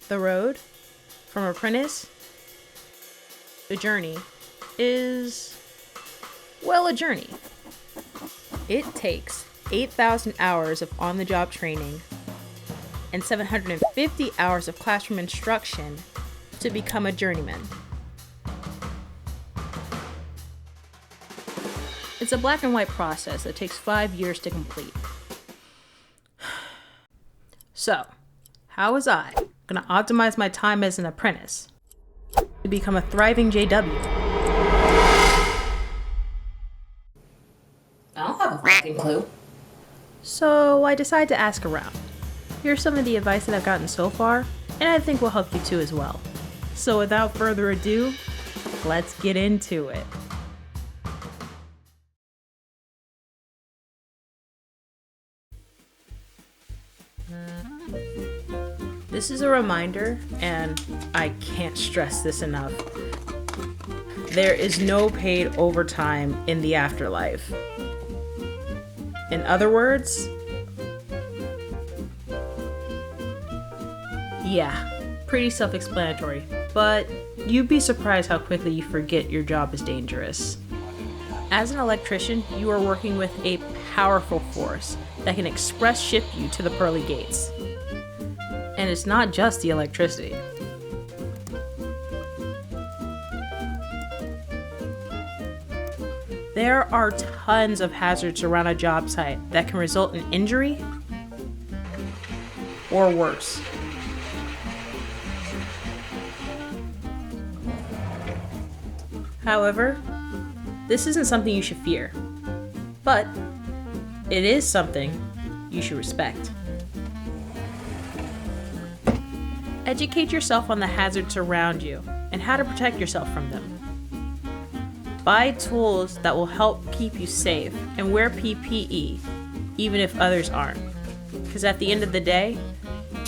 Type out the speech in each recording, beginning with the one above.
The road from apprentice to journey is, well, a journey. It takes 8,000 hours of on-the-job training and 750 hours of classroom instruction to become a journeyman. It's a black and white process that takes 5 years to complete. So, how was I going to optimize my time as an apprentice to become a thriving JW? I don't have a fucking clue. So I decided to ask around. Here's some of the advice that I've gotten so far, and I think will help you too as well. So without further ado, let's get into it. This is a reminder, and I can't stress this enough. There is no paid overtime in the afterlife. In other words, yeah, pretty self-explanatory, but you'd be surprised how quickly you forget your job is dangerous. As an electrician, you are working with a powerful force that can express ship you to the pearly gates. And it's not just the electricity. There are tons of hazards around a job site that can result in injury or worse. However, this isn't something you should fear, but it is something you should respect. Educate yourself on the hazards around you and how to protect yourself from them. Buy tools that will help keep you safe and wear PPE, even if others aren't. Because at the end of the day,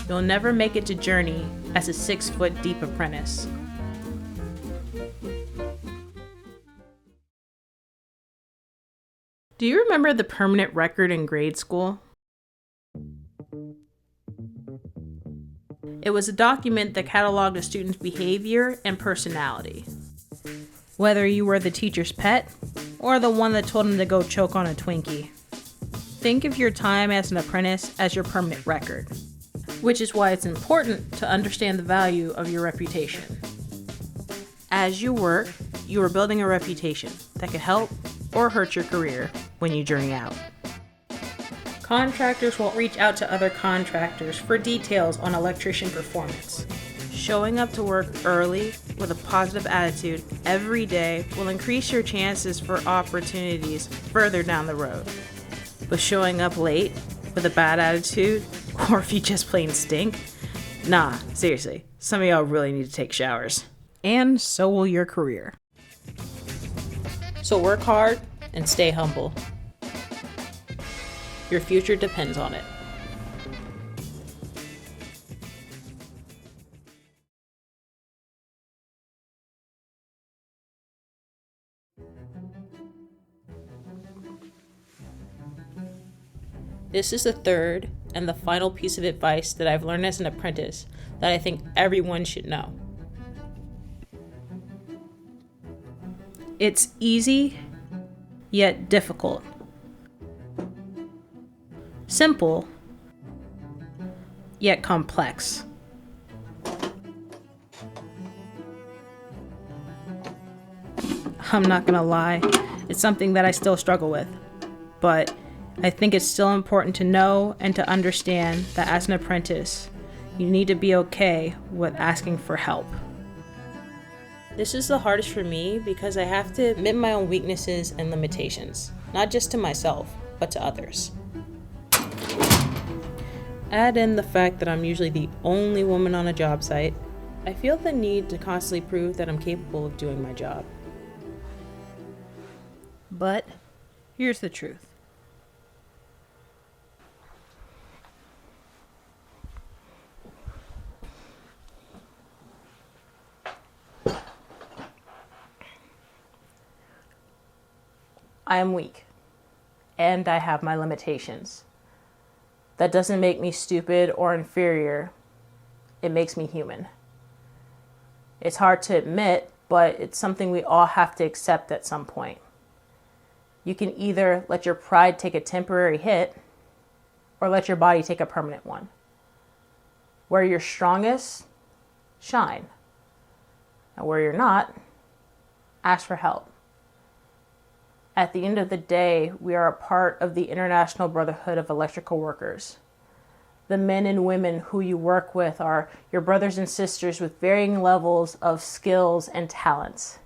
you'll never make it to journey as a 6-foot deep apprentice. Do you remember the permanent record in grade school? It was a document that cataloged a student's behavior and personality. Whether you were the teacher's pet or the one that told him to go choke on a Twinkie. Think of your time as an apprentice as your permanent record, which is why it's important to understand the value of your reputation. As you work, you are building a reputation that can help or hurt your career when you journey out. Contractors will reach out to other contractors for details on electrician performance. Showing up to work early with a positive attitude every day will increase your chances for opportunities further down the road. But showing up late with a bad attitude, or if you just plain stink, nah, seriously, some of y'all really need to take showers. And so will your career. So work hard and stay humble. Your future depends on it. This is the third and the final piece of advice that I've learned as an apprentice that I think everyone should know. It's easy, yet difficult. Simple, yet complex. I'm not gonna lie, it's something that I still struggle with, but I think it's still important to know and to understand that as an apprentice, you need to be okay with asking for help. This is the hardest for me because I have to admit my own weaknesses and limitations, not just to myself, but to others. Add in the fact that I'm usually the only woman on a job site, I feel the need to constantly prove that I'm capable of doing my job. But here's the truth. I am weak, and I have my limitations. That doesn't make me stupid or inferior. it makes me human. It's hard to admit, but it's something we all have to accept at some point. You can either let your pride take a temporary hit or let your body take a permanent one. Where you're strongest, shine. And where you're not, ask for help. At the end of the day, we are a part of the International Brotherhood of Electrical Workers. The men and women who you work with are your brothers and sisters with varying levels of skills and talents.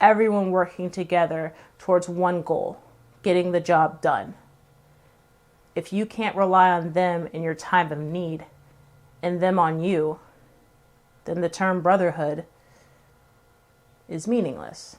Everyone working together towards one goal, getting the job done. If you can't rely on them in your time of need, and them on you, then the term brotherhood is meaningless.